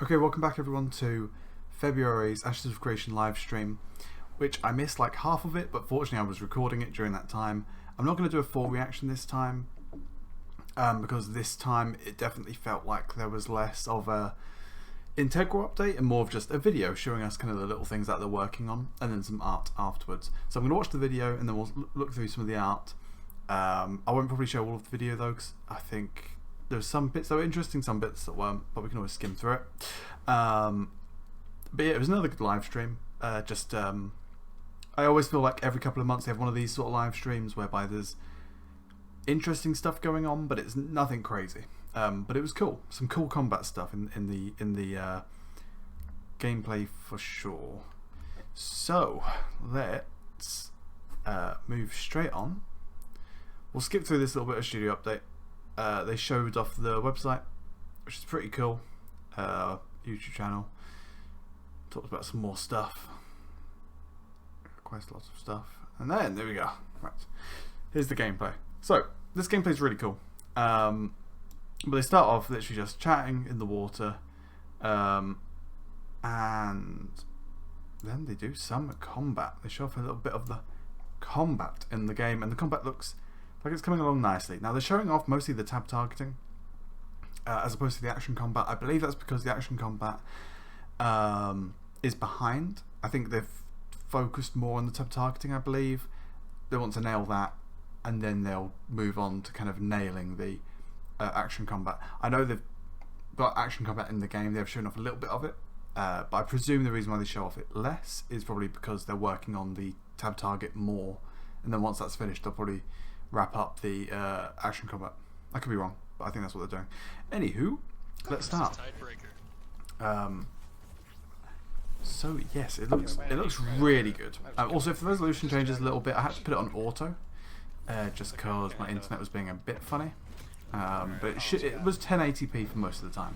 Okay, welcome back everyone to February's Ashes of Creation live stream, which I missed like half of it, but fortunately I was recording it during that time. I'm not going to do a full reaction this time, because this time it definitely felt like there was less of a integral update and more of just a video showing us kind of the little things that they're working on, and then some art afterwards. So I'm going to watch the video and then we'll look through some of the art. I won't probably show all of the video though, because I think there's some bits that were interesting, some bits that weren't, but we can always skim through it. But yeah, it was another good live stream. I always feel like every couple of months they have one of these sort of live streams whereby there's interesting stuff going on, but it's nothing crazy. But it was cool. Some cool combat stuff in the gameplay for sure. So let's move straight on. We'll skip through this little bit of studio update. They showed off the website, which is pretty cool. YouTube channel. Talked about some more stuff. Quite lots of stuff. And then, there we go. Right. Here's the gameplay. So, this gameplay is really cool. But they start off literally just chatting in the water. And then they do some combat. They show off a little bit of the combat in the game. And the combat looks like it's coming along nicely. Now, they're showing off mostly the tab targeting, as opposed to the action combat. I believe that's because the action combat is behind. I think they've focused more on the tab targeting, I believe. They want to nail that, and then they'll move on to kind of nailing the action combat. I know they've got action combat in the game. They've shown off a little bit of it, but I presume the reason why they show off it less is probably because they're working on the tab target more, and then once that's finished, they'll probably wrap up the action combat. I could be wrong, but I think that's what they're doing. Anywho, let's start. So yes, it looks really good. Also, if the resolution changes a little bit, I had to put it on auto, just because my internet was being a bit funny. But it was 1080p for most of the time.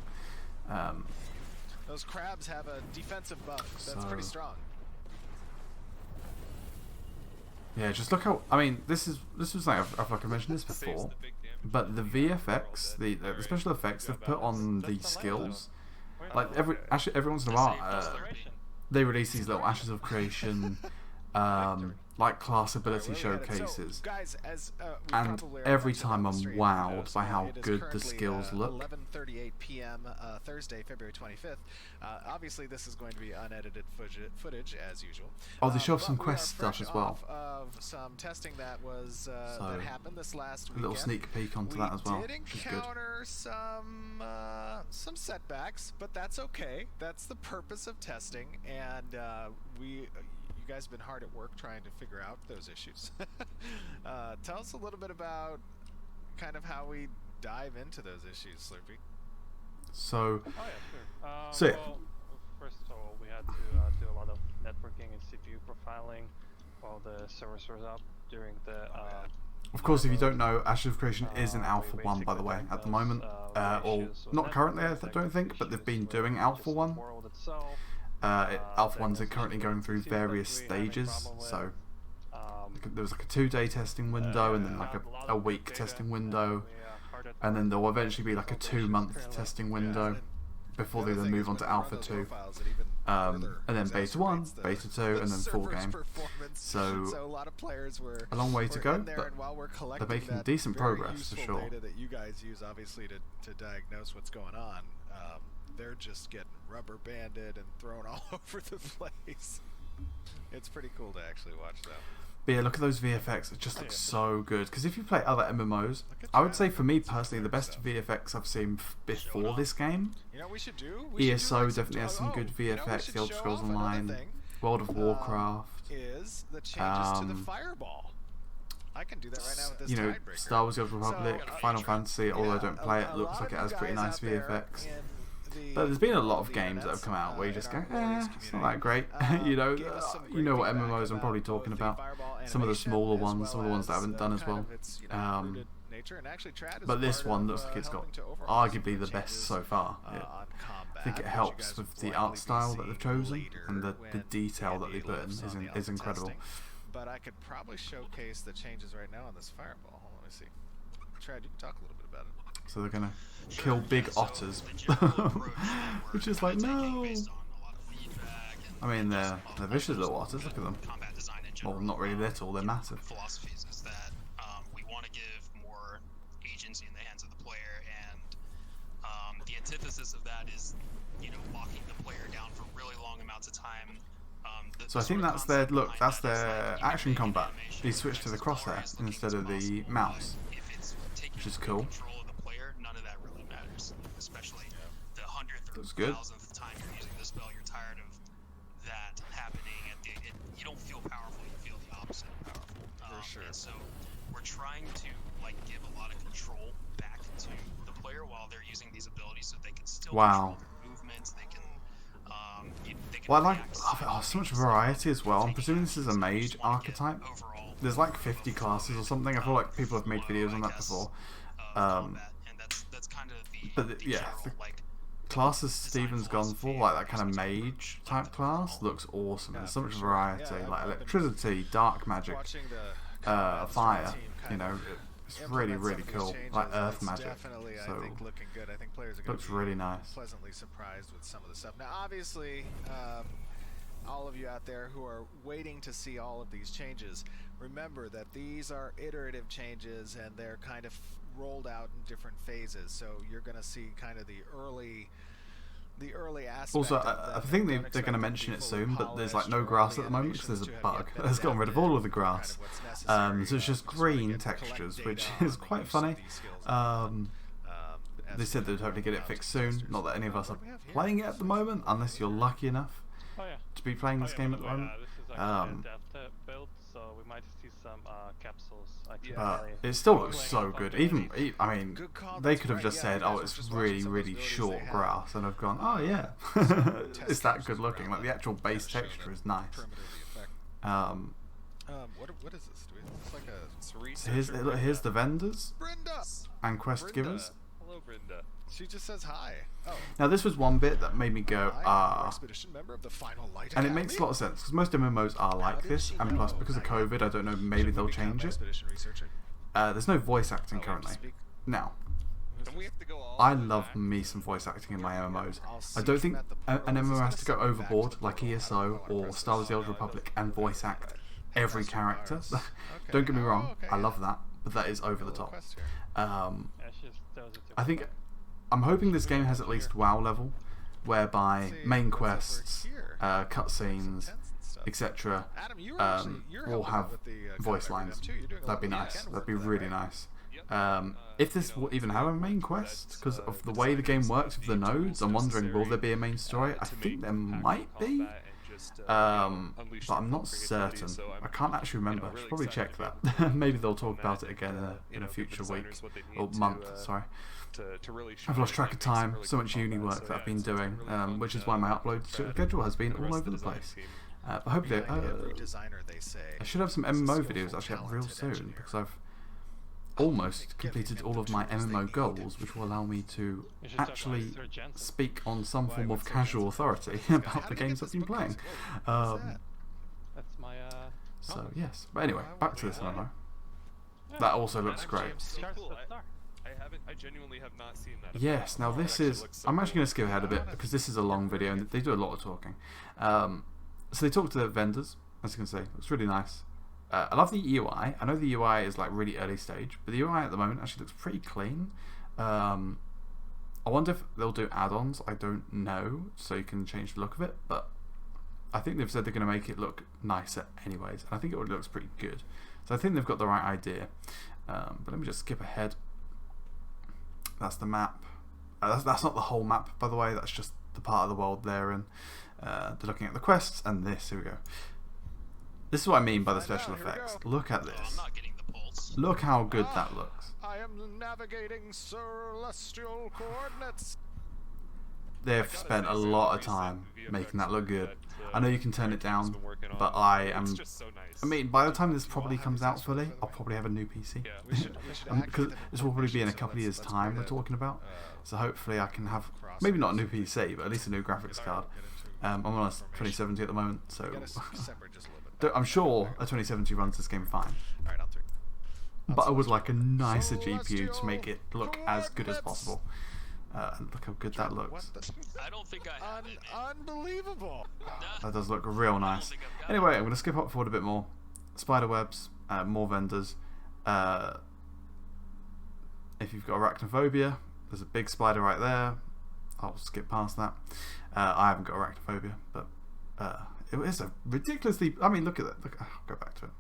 Those crabs have a defensive buff that's pretty strong. Yeah, just look how. I mean, this was like I've mentioned this before, but the VFX, the special effects they've put on the skills, like every once in a while, they release these little Ashes of Creation, like class ability showcases, and every time I'm wowed by how good the skills look. 11:38 p.m. Thursday, February 25th. Obviously, this is going to be unedited footage as usual. Oh, they show off some quest stuff as well. Of some testing that was that happened this last weekend. A little sneak peek onto that as well. We did encounter some setbacks, but that's okay. That's the purpose of testing, and you guys have been hard at work trying to figure out those issues. Tell us a little bit about kind of how we dive into those issues, Slurpee. So, well, first of all, we had to do a lot of networking and CPU profiling while the servers were up during the... of course, if you don't know, Ashes of Creation is in Alpha 1, by the way, at the moment. Or not currently, I don't think, but they've been doing Alpha 1. Alpha 1's currently going through various stages, so there was like a 2-day testing window, and then like a week testing window, and then there'll eventually be like a 2-month testing window before they then move on to Alpha 2, and then Beta 1, Beta 2, and then full game. So a long way to go, but they're making decent progress for sure. Data that you guys use obviously to diagnose what's going on. They're just getting rubber banded and thrown all over the place. It's pretty cool to actually watch that. But yeah, look at those VFX. It just looks so good. Because if you play other MMOs, I would say for me personally, the best VFX I've seen before this game. You know what we should do? ESO definitely has some good VFX. The Elder Scrolls Online, World of Warcraft. Is the changes to the fireball. I can do that right now with this tiebreaker. Star Wars: The Old Republic, Final Fantasy. Although I don't play it, looks like it has pretty nice VFX. But there's been a lot of games that have come out where you just go, it's not that great. you know what MMOs I'm probably talking about. Some of the smaller ones, some of the ones that I haven't done as well. But this one looks like it's got arguably the best so far. I think it helps with the art style that they've chosen, and the detail that they put in is incredible. But I could probably showcase the changes right now on this fireball. Let me see. Trad, you can talk a little bit about it. So they're gonna kill big otters, which is like no. I mean, they're vicious little otters. Look at them. Well, not really little. They're massive. Philosophies is that we want to give more agency in the hands of the player, and the antithesis of that is, locking the player down for really long amounts of time. So I think that's their look. That's their action combat. They switched to the crosshair instead of the mouse, which is cool. None of that really matters, especially the 100th or That's good. 1000th time you're using the spell. You're tired of that happening. You don't feel powerful. You feel the opposite of powerful. For sure. And so we're trying to give a lot of control back to the player while they're using these abilities, so they can still control their movements. They can. Well, I like so much variety as well. I'm presuming this is a mage archetype. There's like 50 classes or something. I feel like people have made videos on that before. But yeah, the classes Steven's gone for, like that kind of mage type class, looks awesome. There's so much variety, like electricity, dark magic, fire. It's really, really cool. Like earth magic. So I think looking good. I think players are going looks to be really nice. pleasantly surprised with some of the stuff. Now, obviously, all of you out there who are waiting to see all of these changes, remember that these are iterative changes and they're kind of rolled out in different phases. So you're going to see kind of the early aspect. Also, I think they're going to mention it soon, but there's like no grass at the moment because there's a bug that's gotten rid of all of the grass. So it's just green textures, which is quite funny. They said they'd hopefully get it fixed soon. Not that any of us are playing it at the moment, unless you're lucky enough to be playing this game at the moment. This is actually a dev build, so we might see some capsules. It still looks so good. I mean, they could have just said, "Oh, it's really, really short grass," and I've gone, "Oh yeah, it's that good looking." Like the actual base texture is nice. What is this? It's like a So here's the vendors Brenda and quest givers. Hello, Brenda. She just says hi. Oh. Now this was one bit that made me go, Expedition member of the Final Light and it Academy? makes a lot of sense because most MMOs are like this, and plus because of COVID, I don't know, maybe they'll change it. There's no voice acting currently. Now, I love me some voice acting in my MMOs. I don't think an MMO has to go overboard like ESO or Star Wars: The Old Republic and voice act every character. Don't get me wrong, I love that, but that is over the top. I'm hoping this game has at least WoW level, whereby main quests, cutscenes, etc. Will have voice lines. That'd be nice. That'd be really nice. If this will even have a main quest, because of the way the game works with the nodes, I'm wondering, will there be a main story? I think there might be, but I'm not certain. I can't actually remember. I should probably check that. Maybe they'll talk about it again in a future week or month. Sorry. I've lost track of time. So much uni work that I've been doing, which is why my upload schedule has been all over the place. But hopefully, I should have some MMO videos actually up real soon because I've almost completed all of my MMO goals, which will allow me to actually speak on some form of casual authority about the games I've been playing. So yes, but anyway, back to this MMO. That also looks great. I genuinely have not seen that. Yes, now this is... I'm actually going to skip ahead a bit because this is a long video and they do a lot of talking. So they talk to the vendors, as you can see. It's really nice. I love the UI. I know the UI is like really early stage, but the UI at the moment actually looks pretty clean. I wonder if they'll do add-ons. I don't know, so you can change the look of it, but I think they've said they're going to make it look nicer anyways, and I think it looks pretty good. So I think they've got the right idea. But let me just skip ahead. That's the map. That's not the whole map, by the way. That's just the part of the world they're in. They're looking at the quests, and this. Here we go. This is what I mean by the special effects. Look at this. Look how good that looks. I am navigating celestial coordinates. They've spent a lot of time making that look good. I know you can turn it down, but I mean, by the time this probably comes out fully, I'll probably have a new PC. Because this will probably be in a couple of years' time we're talking about. So hopefully I can have, maybe not a new PC, but at least a new graphics card. I'm on a 2070 at the moment, so I'm sure a 2070 runs this game fine. but I would like a nicer So let's GPU to do make it look as good as coordinates. possible. And look how good that What looks. I don't think I have it, man. Unbelievable. That does look real nice. think I've got Anyway, I'm going to skip up forward a bit more. Spider webs, more vendors. If you've got arachnophobia, there's a big spider right there. I'll skip past that. I haven't got arachnophobia, but it is a ridiculously... I mean, look at that. Look, I'll go back to it.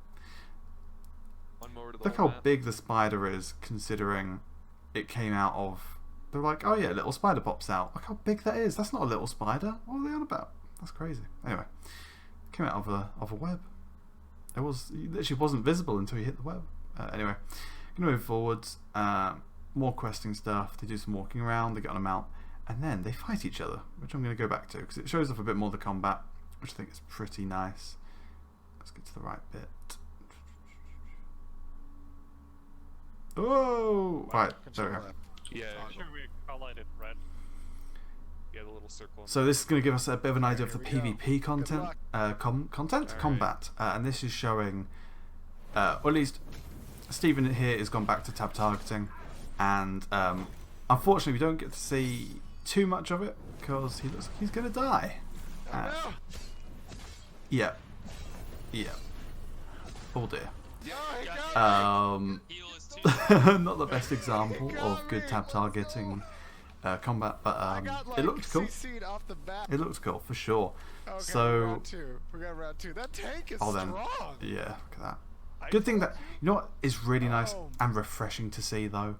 One more to the Look whole how map. big the spider is, considering it came out of... They're like, oh yeah, a little spider pops out. Look how big that is. That's not a little spider. What are they on about? That's crazy. Anyway, came out of a web. It literally wasn't visible until you hit the web. Anyway, gonna move forwards. More questing stuff. They do some walking around. They get on a mount, and then they fight each other, which I'm going to go back to because it shows off a bit more of the combat, which I think is pretty nice. Let's get to the right bit. Oh, right, there we go. Yeah. Make sure we highlighted red. Get a little circle. So this is going to give us a bit of an idea of the Here we go. PvP content, combat, and this is showing, or at least Stephen here has gone back to tab targeting, and unfortunately we don't get to see too much of it because he looks like he's going to die. No. Yeah, oh dear. Oh, he got me. Heal is too. Not the best example of good tab targeting combat, but I got, like, it looked cool. CC'd off the bat. It looks cool for sure. Okay, So round two. We got round two. That tank is oh then, strong. yeah, look at that. Good thing that, you know what is really nice Oh. and refreshing to see though?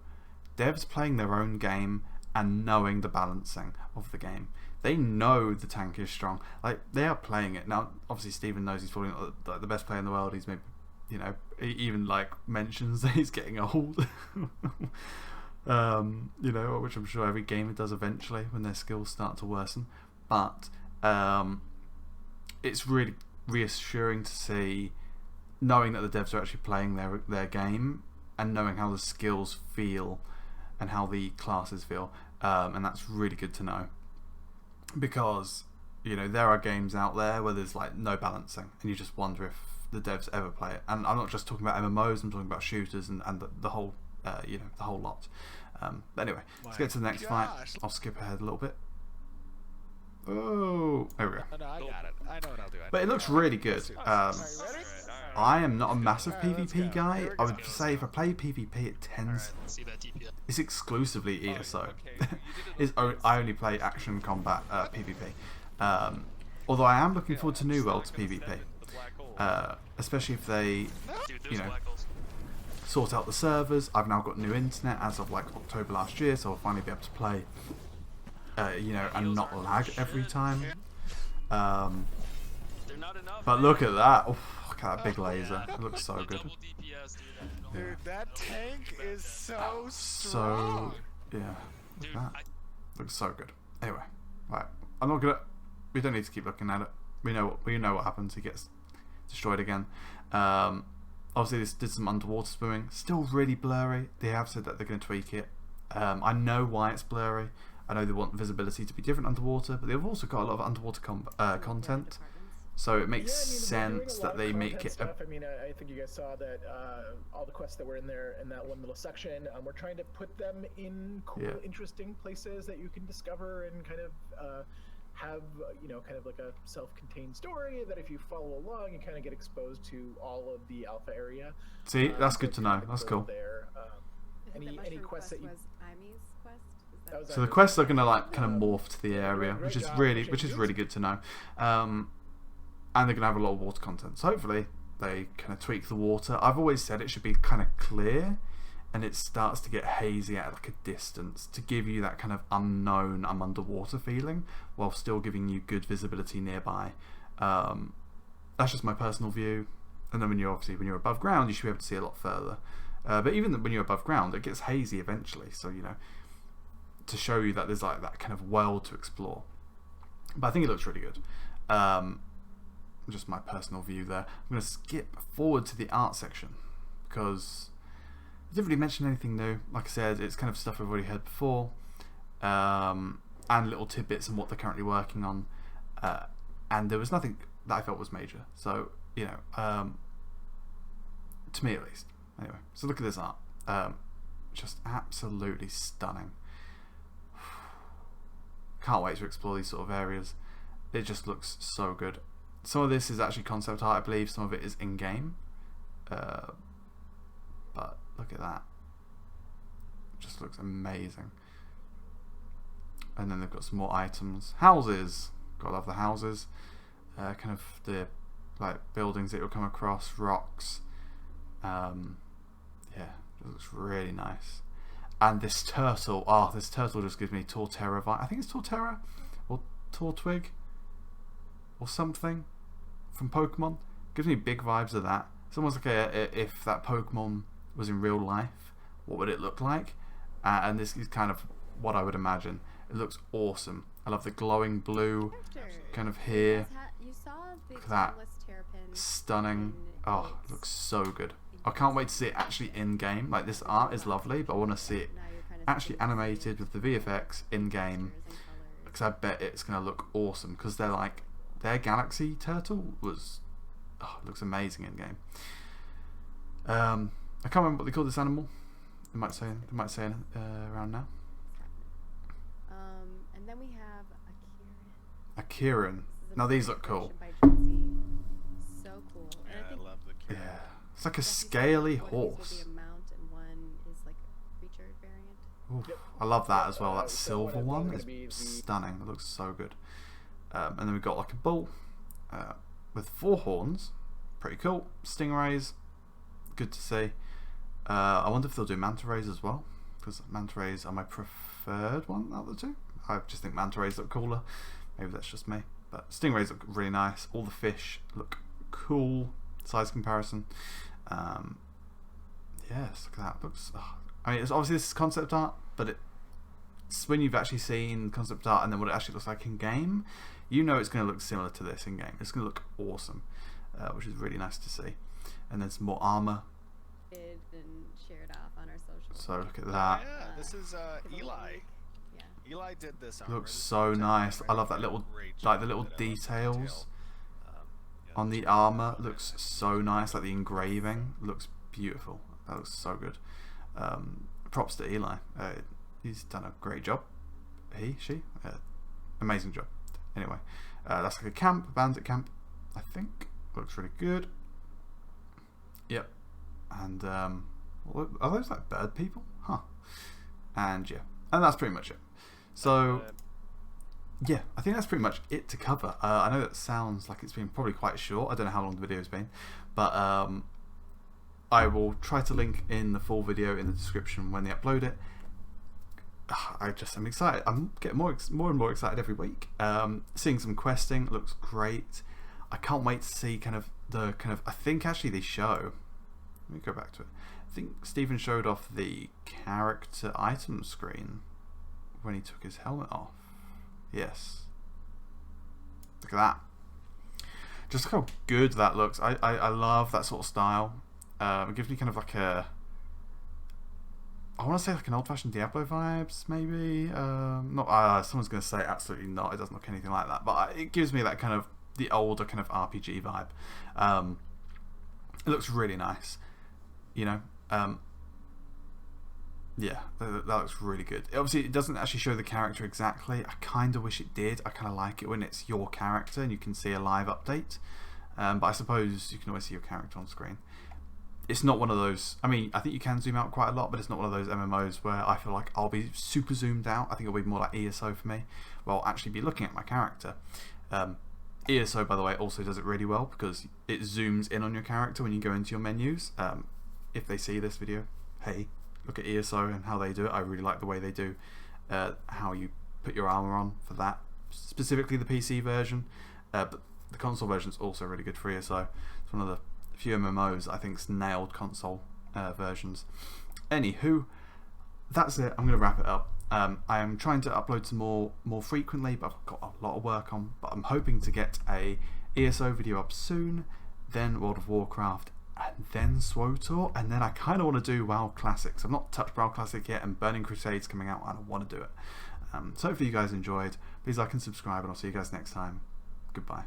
Devs playing their own game and knowing the balancing of the game. They know the tank is strong. Like, they are playing it. Now, obviously Steven knows he's probably not the best player in the world. He's maybe, you know, he even like mentions that he's getting old. You know, which I'm sure every gamer does eventually when their skills start to worsen. But it's really reassuring to see, knowing that the devs are actually playing their game and knowing how the skills feel and how the classes feel, and that's really good to know, because you know there are games out there where there's like no balancing and you just wonder if the devs ever play it. And I'm not just talking about MMOs, I'm talking about shooters and the whole you know, the whole lot. But anyway, let's get to the next fight. gosh. I'll skip ahead a little bit. Oh, there we go. Oh, no, I got it. I know what I'll do. But it looks really good. Are you ready? I am not a massive Alright, let's PvP go. guy. Here we I would go. say if I play PvP, it tends. See that DPS. It's exclusively ESO. okay, you did it It's I only play action combat PvP. Although I am looking forward to New World's PvP, The black hole. especially if they Dude, there's You know. black holes. sort out the servers. I've now got new internet as of like October last year, so I'll finally be able to play, you know, and not lag every time. They're not enough. But man. look at that! Oh, look at that big laser. Yeah. It looks so The good. double DPS, dude. Dude, that tank is so So strong. yeah, look Dude, at that. I, Looks so good. Anyway, right. I'm not gonna. We don't need to keep looking at it. We know what happens. He gets destroyed again. Obviously, this did some underwater swimming. Still really blurry. They have said that they're going to tweak it. I know why it's blurry. I know they want visibility to be different underwater, but they've also got a lot of underwater content. So it makes sense that they make it. Stuff. I mean, I think you guys saw that all the quests that were in there in that one little section. We're trying to put them in cool, Yeah. interesting places that you can discover and kind of have, you know, kind of like a self-contained story that if you follow along, you kind of get exposed to all of the alpha area. See, that's So good if to you know. kind of That's go cool. There, I think any the mushroom quests that quest you. was Imi's quest. Is That was So the actually- quests are going to like kind of morph to the area, Great which is job, really James. good to know. And they're going to have a lot of water content. So hopefully they kind of tweak the water. I've always said it should be kind of clear, and it starts to get hazy at like a distance to give you that kind of unknown I'm underwater feeling while still giving you good visibility nearby. That's just my personal view. And then when you're above ground, you should be able to see a lot further. But even when you're above ground, it gets hazy eventually. So, you know, to show you that there's like that kind of world to explore. But I think it looks really good. Just my personal view there. I'm going to skip forward to the art section because I didn't really mention anything new. Like I said, it's kind of stuff I've already heard before, and little tidbits on what they're currently working on. And there was nothing that I felt was major. So, you know, to me at least. Anyway, so look at this art. Just absolutely stunning. Can't wait to explore these sort of areas. It just looks so good. Some of this is actually concept art, I believe. Some of it is in-game. But look at that. It just looks amazing. And then they've got some more items. Houses. Gotta love the houses. Kind of the like buildings that you'll come across. Rocks. Yeah, it looks really nice. And this turtle. Oh, this turtle just gives me Torterra vibe. I think it's Torterra or Tortwig or something from Pokemon. Gives me big vibes of that. It's almost like if that Pokemon was in real life, what would it look like? And this is kind of what I would imagine. It looks awesome. I love the glowing blue kind of here. You saw the Look at that. Terrapin. Stunning. Oh, it looks so good. I can't wait to see it actually in game. Like, this art is lovely, but I want to see it actually animated with the VFX in game, because I bet it's going to look awesome. Because they're like, their Galaxy Turtle was, looks amazing in game. I can't remember what they call this animal. They might say around now. And then we have A Kieran. Now these look cool. So cool. Yeah, And I think love the Kieran. Yeah, it's like a scaly one of these will horse. be a mount and one is like a creature variant. Oof, I love that as well. That So silver one one is is gonna be the- stunning. It looks so good. And then we've got like a bull with 4 horns. Pretty cool. Stingrays. Good to see. I wonder if they'll do manta rays as well, because manta rays are my preferred one out of the two. I just think manta rays look cooler. Maybe that's just me. But stingrays look really nice. All the fish look cool. Size comparison. Yes, look at that. Looks. I mean, it's obviously this is concept art, but it's when you've actually seen concept art and then what it actually looks like in game, you know it's going to look similar to this in game. It's going to look awesome, which is really nice to see. And then some more armor. Did and shared off on our socials. So look at Oh, that. yeah, this is For the Eli. week. Yeah. Eli did this armor. Looks This is so Lieutenant nice. I Eli. love that He did a little, great like job the little with it. I love details yeah, on the detail. armor. Looks so nice. Like the engraving looks beautiful. That looks so good. Props to Eli. He's done a great job. She, amazing job. Anyway, that's like a camp, bandit camp. I think looks really good. Yep. And are those like bird people? Huh. And yeah, and that's pretty much it. So yeah, I think that's pretty much it to cover. I know that sounds like it's been probably quite short. I don't know how long the video's been, but I will try to link in the full video in the description when they upload it. I'm excited. I'm getting more and more excited every week. Seeing some questing looks great. I can't wait to see I think actually they show. Let me go back to it. I think Stephen showed off the character item screen when he took his helmet off. Yes. Look at that. Just look how good that looks. I love that sort of style. It gives me kind of like I want to say like an old-fashioned Diablo vibes, maybe. Not. Someone's going to say absolutely not. It doesn't look anything like that. But it gives me that kind of the older kind of RPG vibe. It looks really nice. You know. Yeah, that looks really good. Obviously, it doesn't actually show the character exactly. I kind of wish it did. I kind of like it when it's your character and you can see a live update. But I suppose you can always see your character on screen. It's not one of those. I mean, I think you can zoom out quite a lot, but it's not one of those MMOs where I feel like I'll be super zoomed out. I think it'll be more like ESO for me, where I'll actually be looking at my character. ESO, by the way, also does it really well because it zooms in on your character when you go into your menus. If they see this video, hey, look at ESO and how they do it. I really like the way they do how you put your armor on for that, specifically the PC version. But the console version is also really good for ESO. It's one of the few MMOs I think's nailed console versions. Anywho, that's it. I'm going to wrap it up. I am trying to upload some more frequently, but I've got a lot of work on. But I'm hoping to get a ESO video up soon, then World of Warcraft, and then SWOTOR, and then I kind of want to do WoW Classics. I've not touched WoW Classic yet, and Burning Crusade's coming out, and I want to do it. So hopefully you guys enjoyed. Please like and subscribe, and I'll see you guys next time. Goodbye.